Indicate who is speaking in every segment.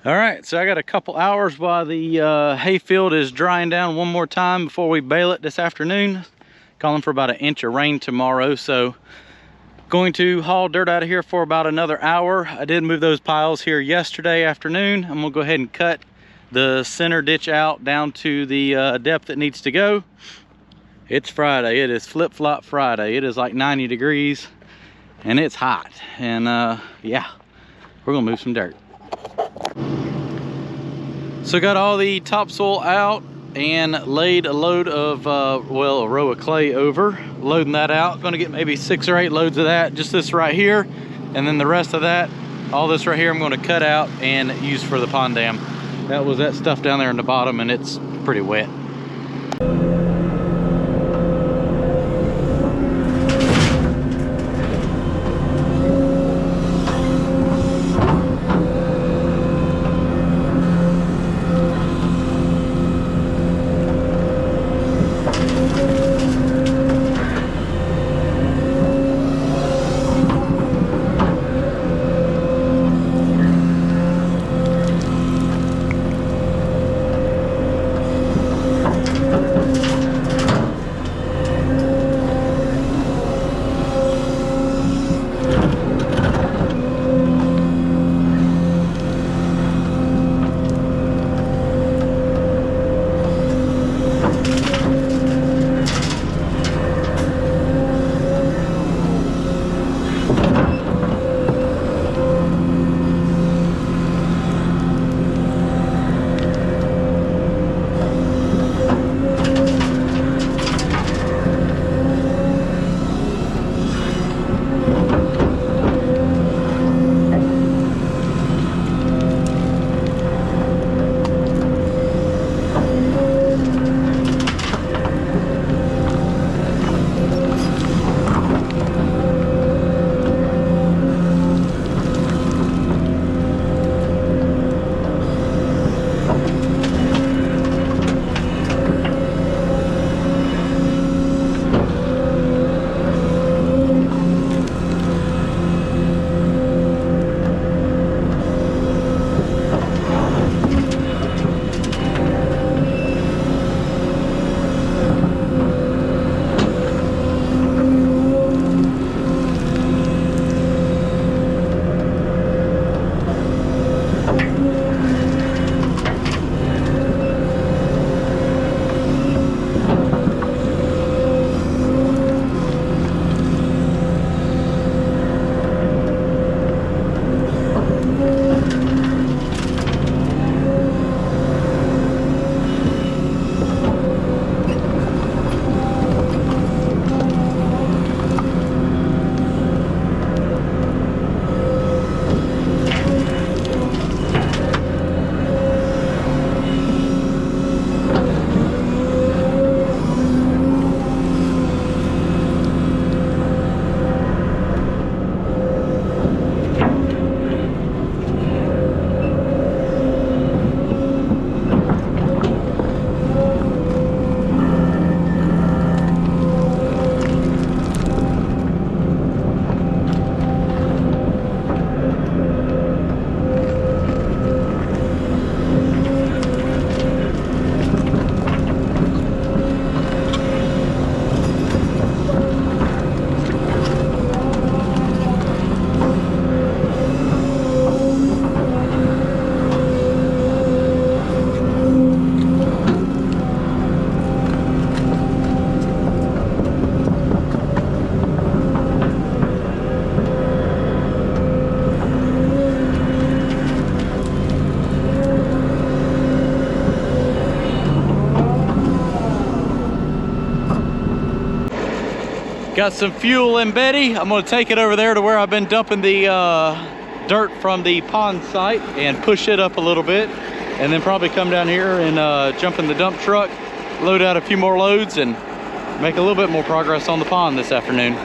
Speaker 1: All right, so I got a couple hours while the hay field is drying down one more time before we bale it this afternoon. Calling for about an inch of rain tomorrow, so going to haul dirt out of here for about another hour. I did move those piles here yesterday afternoon. I'm gonna go ahead and cut the center ditch out down to the depth it needs to go. It's Friday. It is flip-flop Friday. It is like 90 degrees and it's hot. And yeah, we're gonna move some dirt. So got all the topsoil out and laid a load of, well, a row of clay over. Loading that out. Gonna get maybe 6 or 8 loads of that, just this right here. And then the rest of that, all this right here, I'm gonna cut out and use for the pond dam. That was that stuff down there in the bottom and it's pretty wet. Got some fuel in Betty. I'm gonna take it over there to where I've been dumping the dirt from the pond site and push it up a little bit. And then probably come down here and jump in the dump truck, load out a few more loads and make a little bit more progress on the pond this afternoon.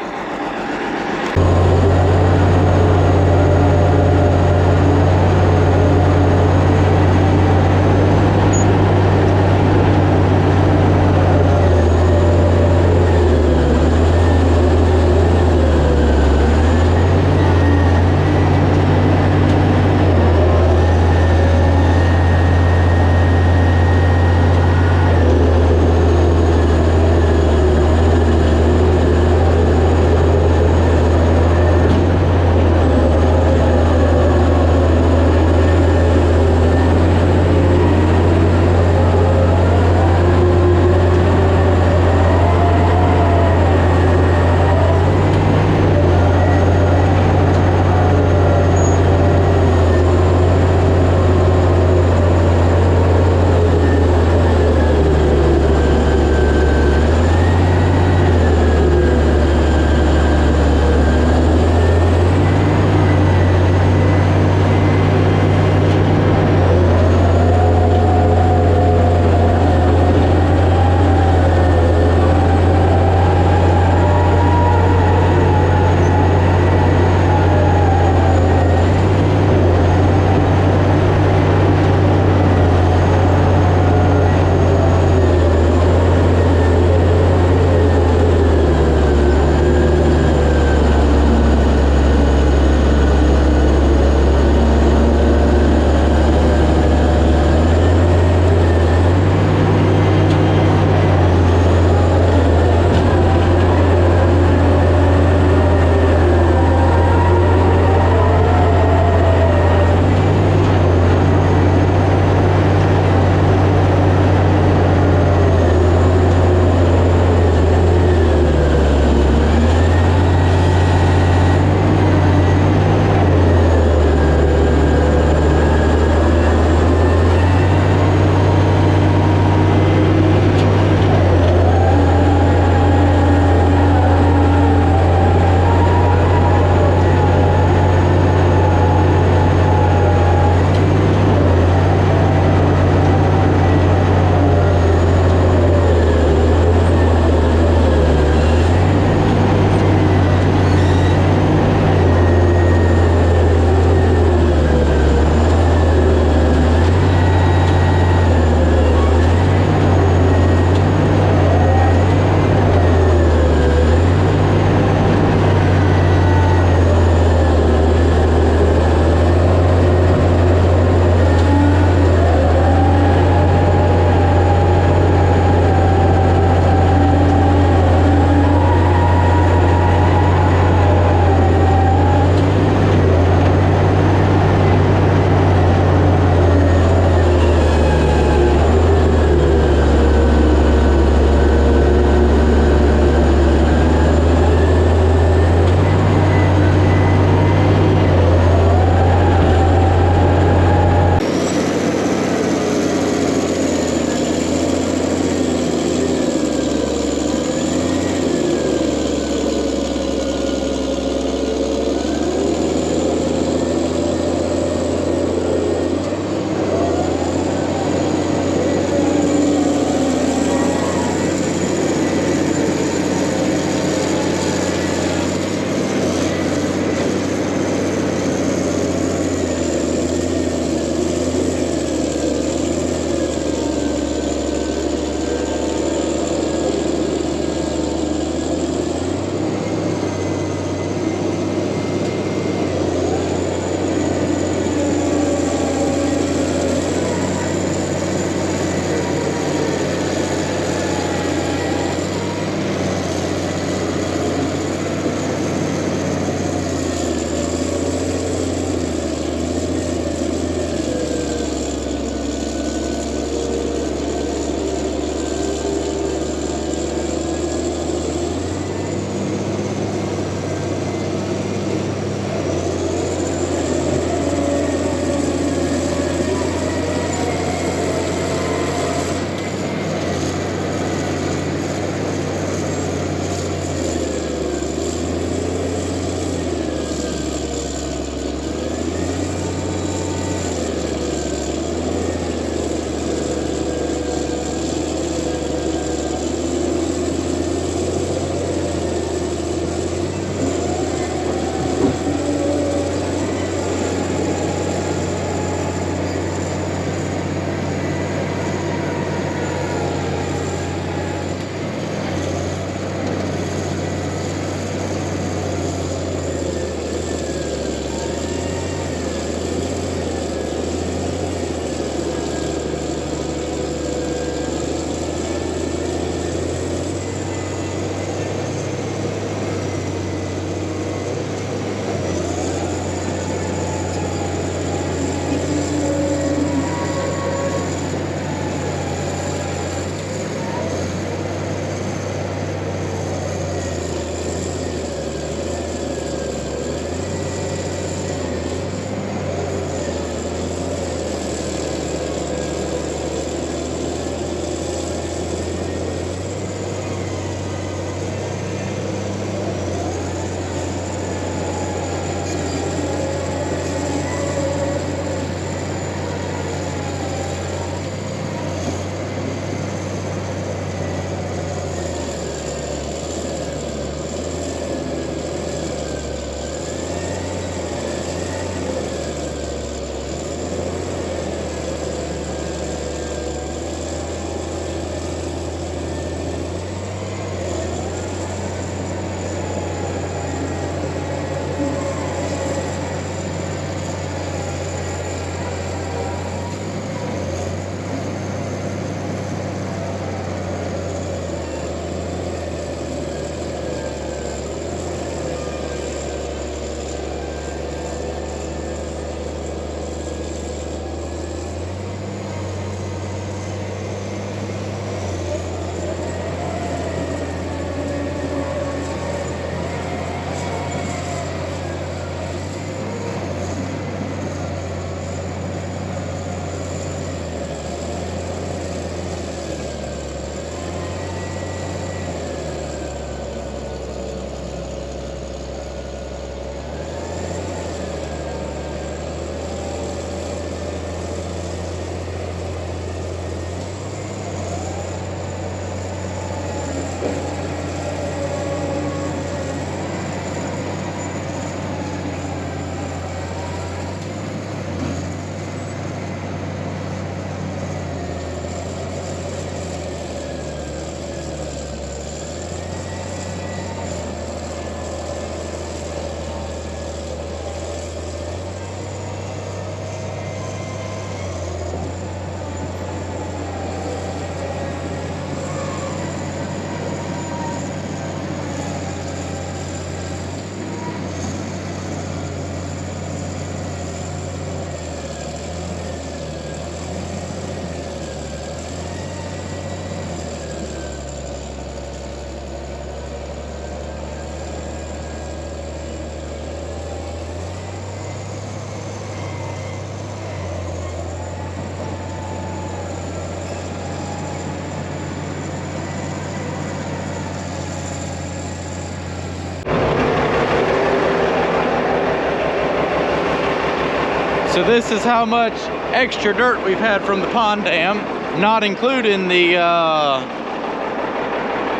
Speaker 1: this is how much extra dirt we've had from the pond dam, not including the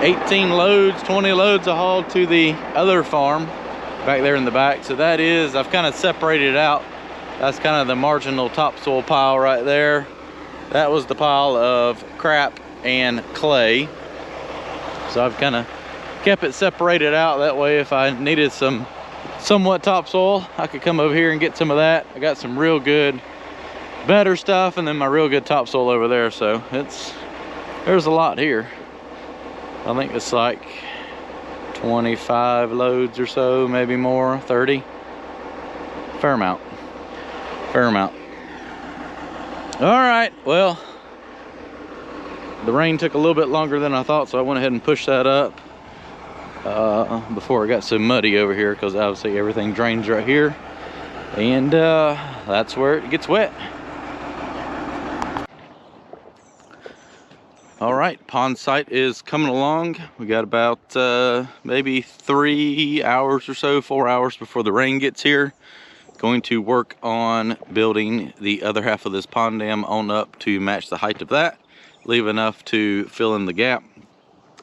Speaker 1: 18 loads, 20 loads I hauled to the other farm back there in the back. So that is, I've kind of separated it out. That's kind of the marginal topsoil pile right there. That was the pile of crap and clay. So I've kind of kept it separated out. That way if I needed some somewhat topsoil, I could come over here and get some of that. I got some real good, better stuff, and then my real good topsoil over there. So there's a lot here. I think it's like 25 loads or so, maybe more, 30. Fair amount. All right, well, the rain took a little bit longer than I thought, so I went ahead and pushed that up before it got so muddy over here, because obviously everything drains right here, and that's where it gets wet. All right, pond site is coming along. We got about maybe 3 hours or so, 4 hours before the rain gets here. Going to work on building the other half of this pond dam on up to match the height of that. Leave enough to fill in the gap.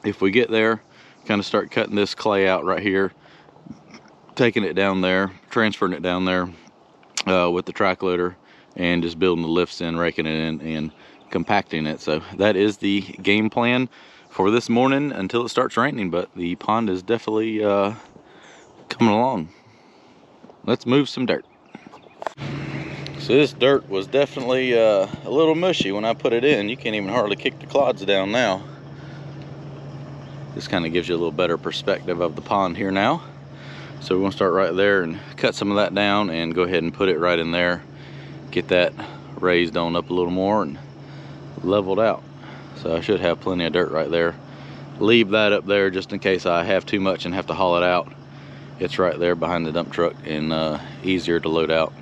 Speaker 1: If we get there, kind of start cutting this clay out right here, taking it down there, transferring it down there with the track loader, and just building the lifts in, raking it in, and compacting it. So that is the game plan for this morning until it starts raining, but the pond is definitely coming along. Let's move some dirt. So this dirt was definitely a little mushy when I put it in. You can't even hardly kick the clods down now. This kind of gives you a little better perspective of the pond here now. So we're gonna start right there and cut some of that down and go ahead and put it right in there. Get that raised on up a little more and leveled out. So I should have plenty of dirt right there. Leave that up there just in case I have too much and have to haul it out. It's right there behind the dump truck and easier to load out.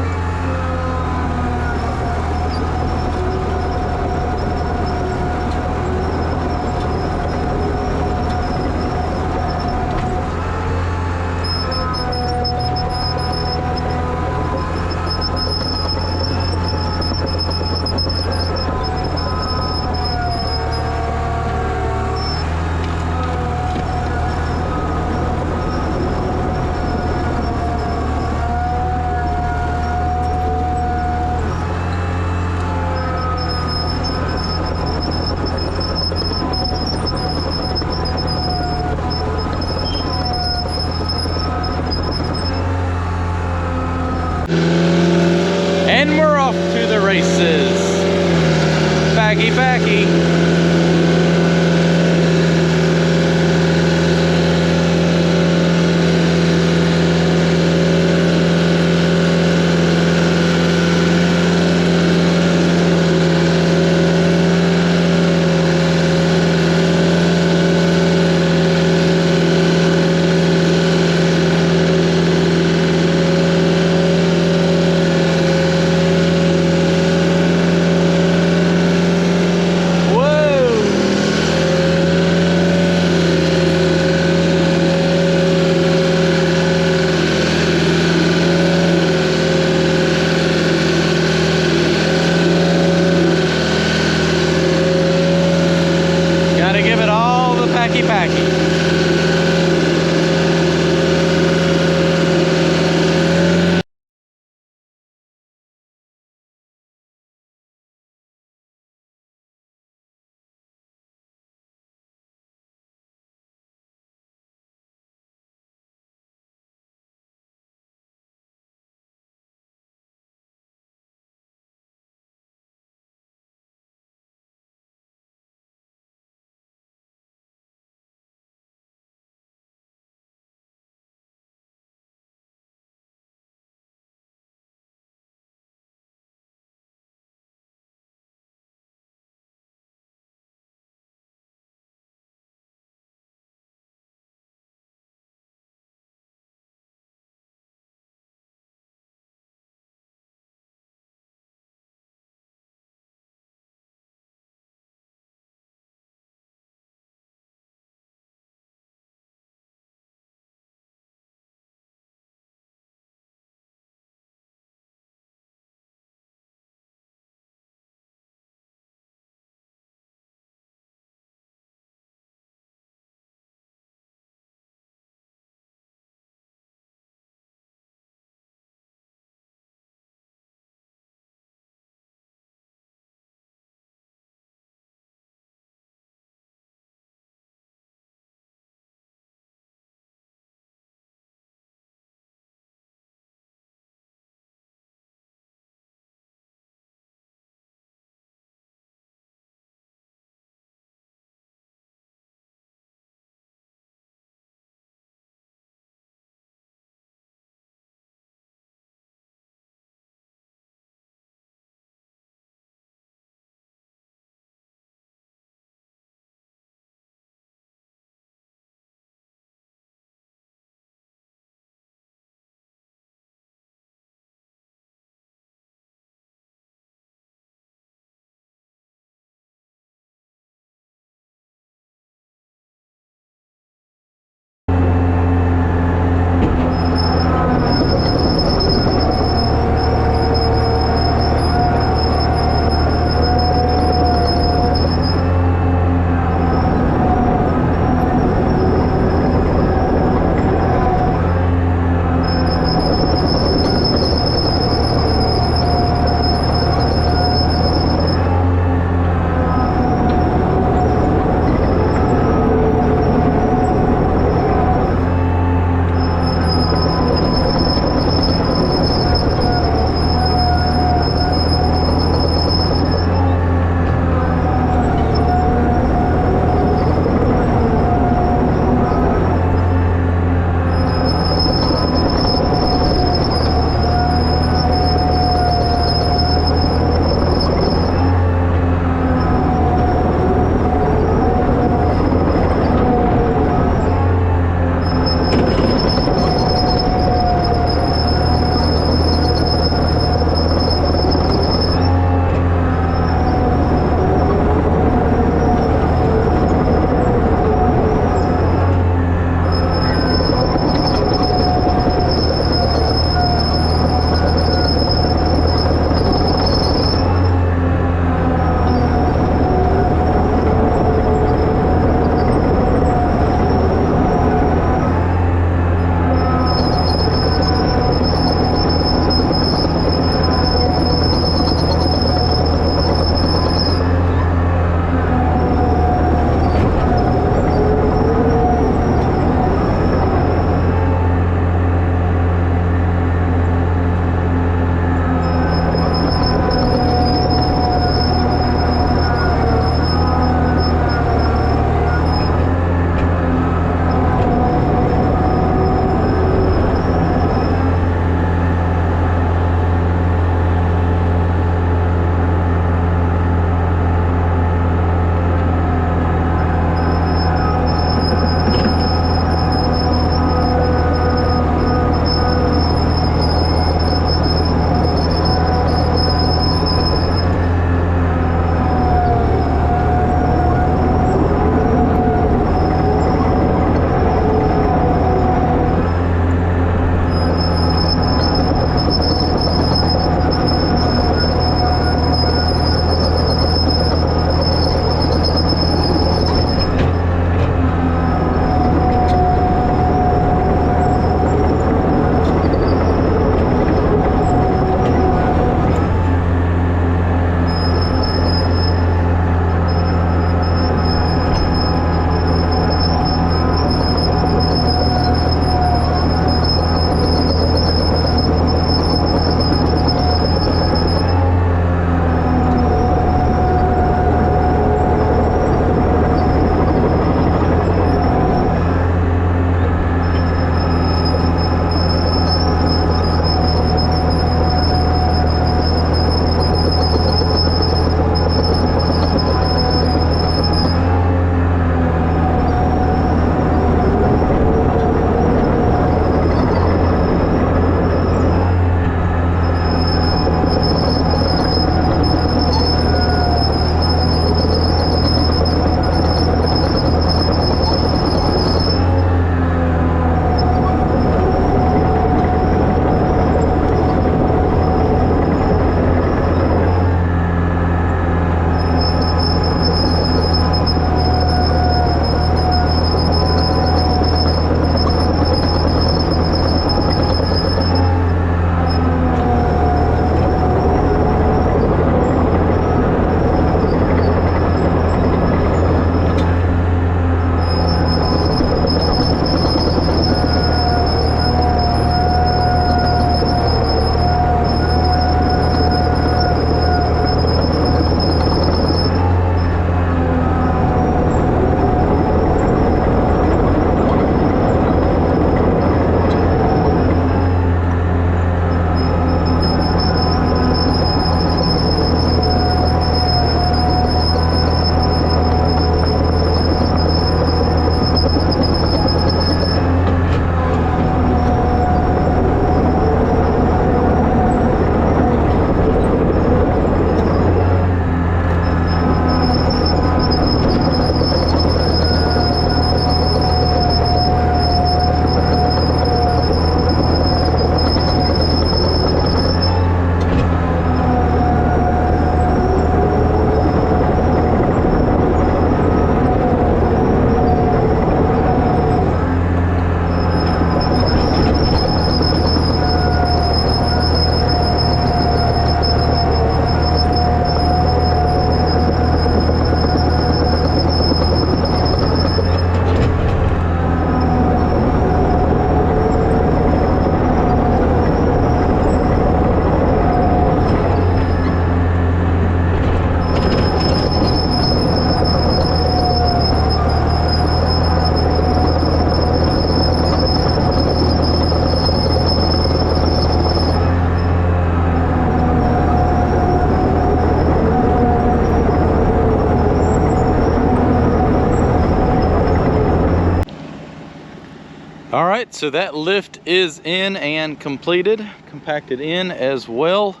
Speaker 1: All right, so that lift is in and completed, compacted in as well.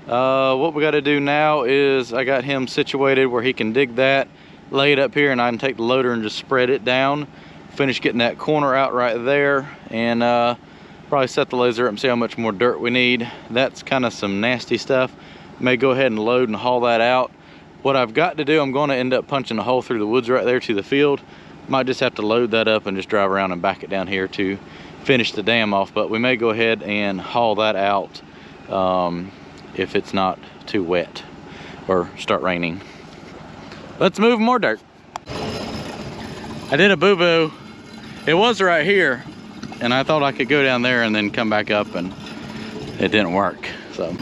Speaker 1: What we got to do now is I got him situated where he can dig that, lay it up here, and I can take the loader and just spread it down. Finish getting that corner out right there, and probably set the laser up and see how much more dirt we need. That's kind of some nasty stuff. May go ahead and load and haul that out. What I've got to do, I'm going to end up punching a hole through the woods right there to the field. Might just have to load that up and just drive around and back it down here to finish the dam off, but we may go ahead and haul that out if it's not too wet or start raining. Let's move more dirt. I did a boo-boo. It was right here, and I thought I could go down there and then come back up, and it didn't work, so.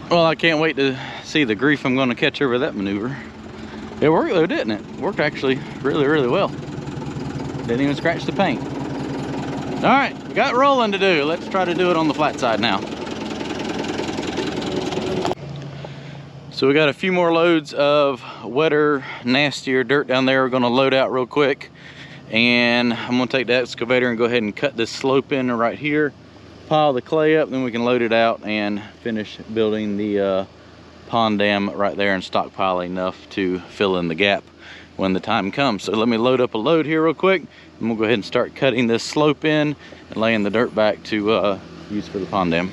Speaker 1: Well, I can't wait to see the grief I'm going to catch over that maneuver. It worked though, didn't it? It worked actually really, really well. Didn't even scratch the paint. All right, we got rolling to do. Let's try to do it on the flat side now. So we got a few more loads of wetter, nastier dirt down there. We're going to load out real quick. And I'm going to take the excavator and go ahead and cut this slope in right here. Pile the clay up, then we can load it out and finish building the pond dam right there and stockpile enough to fill in the gap when the time comes. So let me load up a load here real quick, and we'll go ahead and start cutting this slope in and laying the dirt back to use for the pond dam.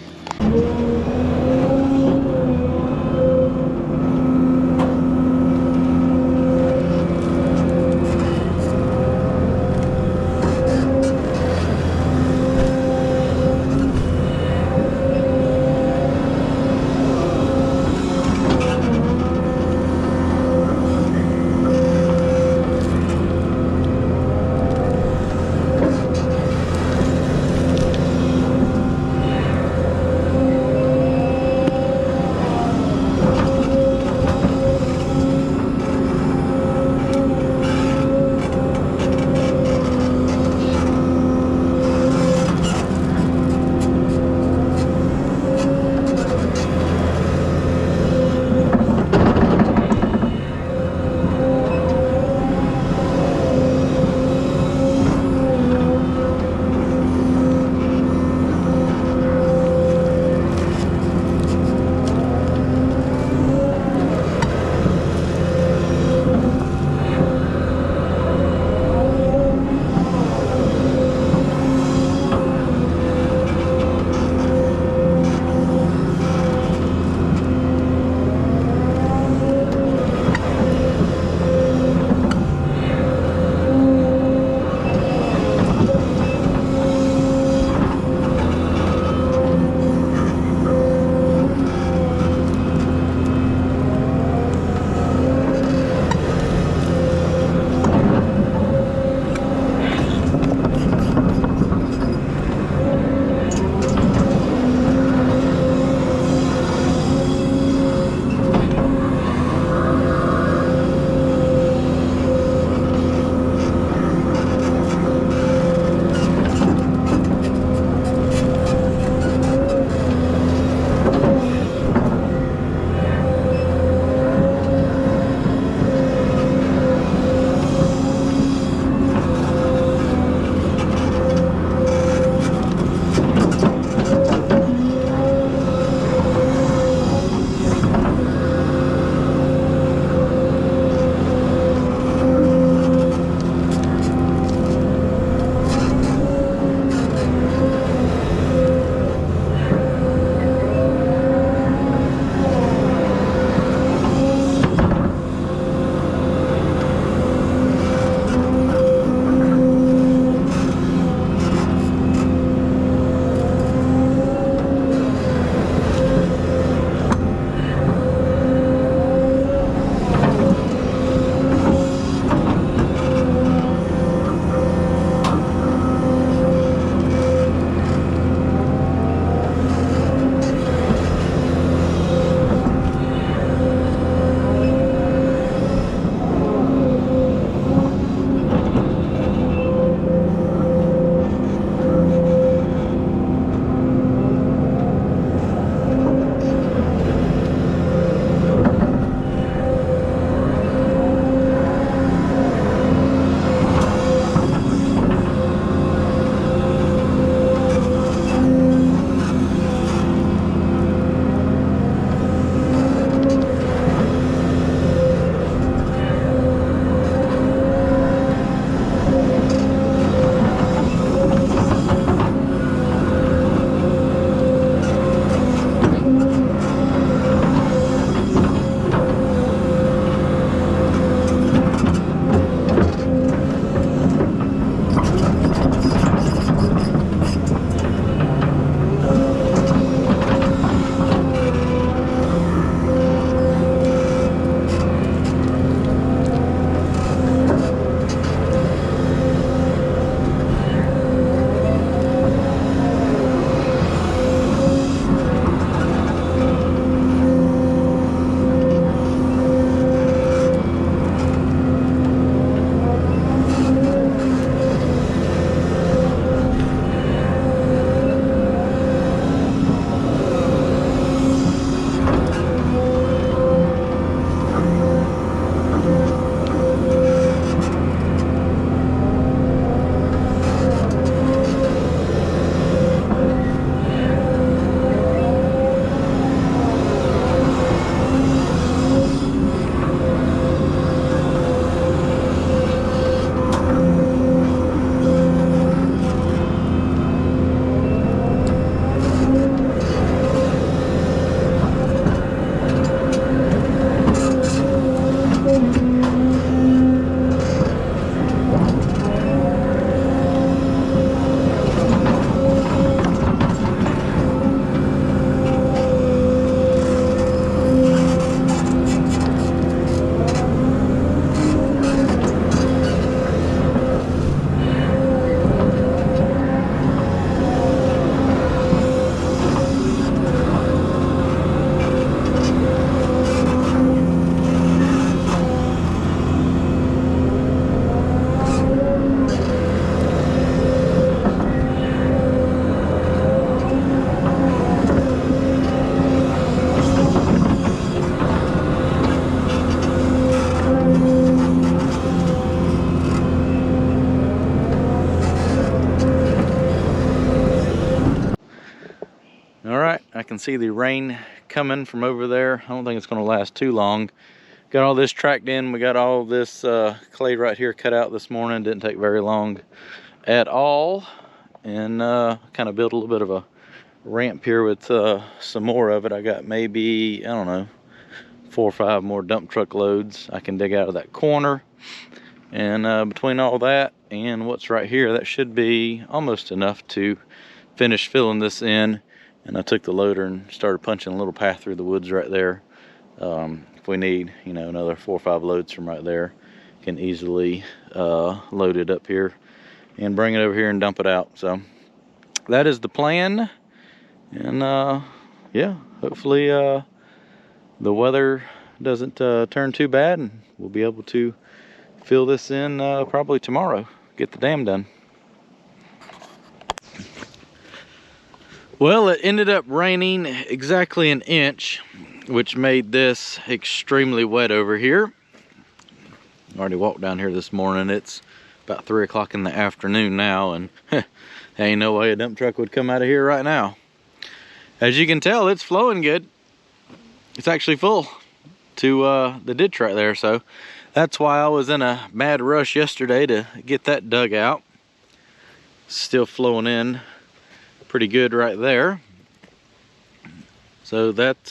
Speaker 1: can see the rain coming from over there. I don't think it's going to last too long. Got all this tracked in. We got all this clay right here cut out this morning. Didn't take very long at all. And kind of built a little bit of a ramp here with some more of it. I got maybe, I don't know, 4 or 5 more dump truck loads I can dig out of that corner. And between all that and what's right here, that should be almost enough to finish filling this in. And I took the loader and started punching a little path through the woods right there. If we need, you know, another 4 or 5 loads from right there, can easily load it up here and bring it over here and dump it out. So that is the plan. And yeah, hopefully the weather doesn't turn too bad, and we'll be able to fill this in probably tomorrow, get the dam done. Well, it ended up raining exactly an inch, which made this extremely wet over here. I already walked down here this morning. It's about 3 o'clock in the afternoon now, and ain't no way a dump truck would come out of here right now. As you can tell, it's flowing good. It's actually full to the ditch right there, so that's why I was in a mad rush yesterday to get that dug out. Still flowing in pretty good right there. So that's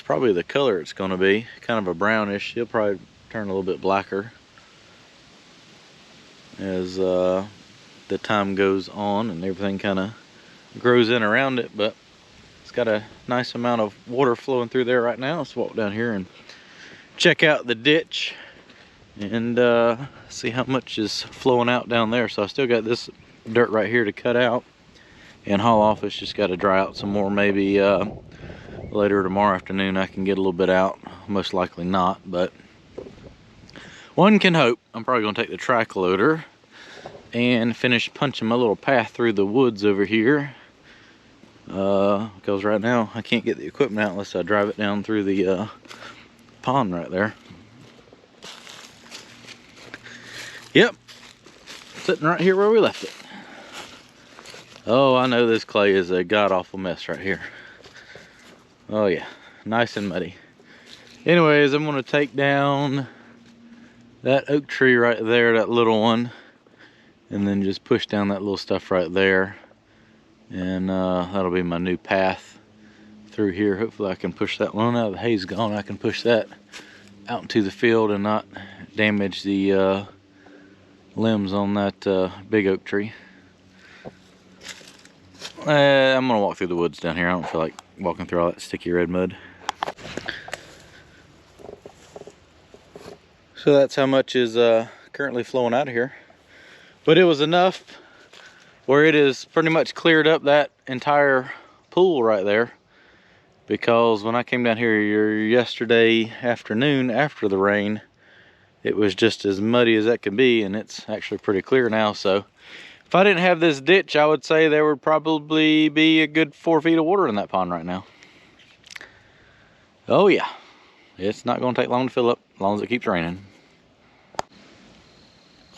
Speaker 1: probably the color it's going to be, kind of a brownish. It'll probably turn a little bit blacker as the time goes on and everything kind of grows in around it. But it's got a nice amount of water flowing through there right now. Let's walk down here and check out the ditch and see how much is flowing out down there. So I still got this dirt right here to cut out and haul off. It's just got to dry out some more. Maybe later tomorrow afternoon I can get a little bit out. Most likely not, but one can hope. I'm probably going to take the track loader and finish punching my little path through the woods over here, because right now I can't get the equipment out unless I drive it down through the pond right there. Yep, sitting right here where we left it. Oh, I know this clay is a god-awful mess right here. Oh yeah, nice and muddy. Anyways, I'm gonna take down that oak tree right there, that little one, and then just push down that little stuff right there. And that'll be my new path through here. Hopefully I can push that one out. The hay's gone. I can push that out into the field and not damage the limbs on that big oak tree. I'm gonna walk through the woods down here. I don't feel like walking through all that sticky red mud. So that's how much is currently flowing out of here. But it was enough where it is pretty much cleared up that entire pool right there. Because when I came down here yesterday afternoon after the rain, it was just as muddy as that could be, and it's actually pretty clear now. So if I didn't have this ditch, I would say there would probably be a good 4 feet of water in that pond right now. Oh yeah, it's not going to take long to fill up as long as it keeps raining.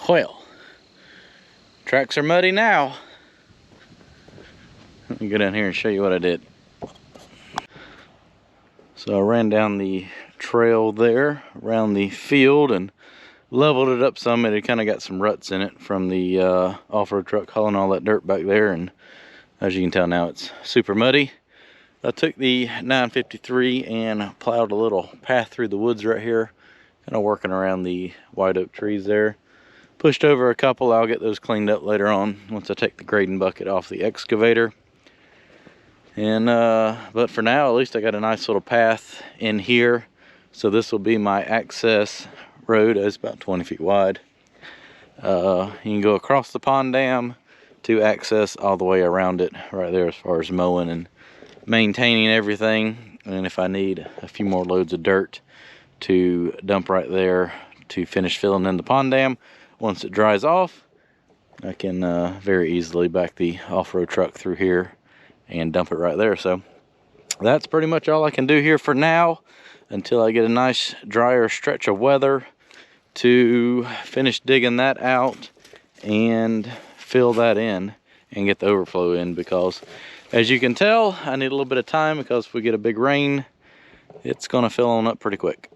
Speaker 1: Well, tracks are muddy now. Let me go down here and show you what I did. So I ran down the trail there around the field and leveled it up some. It had kind of got some ruts in it from the off-road truck hauling all that dirt back there, and as you can tell now it's super muddy. I took the 953 and plowed a little path through the woods right here, kind of working around the white oak trees there. Pushed over a couple. I'll get those cleaned up later on once I take the grading bucket off the excavator. And but for now, at least I got a nice little path in here. So this will be my access road. It's about 20 feet wide. You can go across the pond dam to access all the way around it right there as far as mowing and maintaining everything. And if I need a few more loads of dirt to dump right there to finish filling in the pond dam, once it dries off, I can very easily back the off-road truck through here and dump it right there. So that's pretty much all I can do here for now until I get a nice drier stretch of weather to finish digging that out and fill that in and get the overflow in, because As you can tell, I need a little bit of time because if we get a big rain, it's gonna fill on up pretty quick.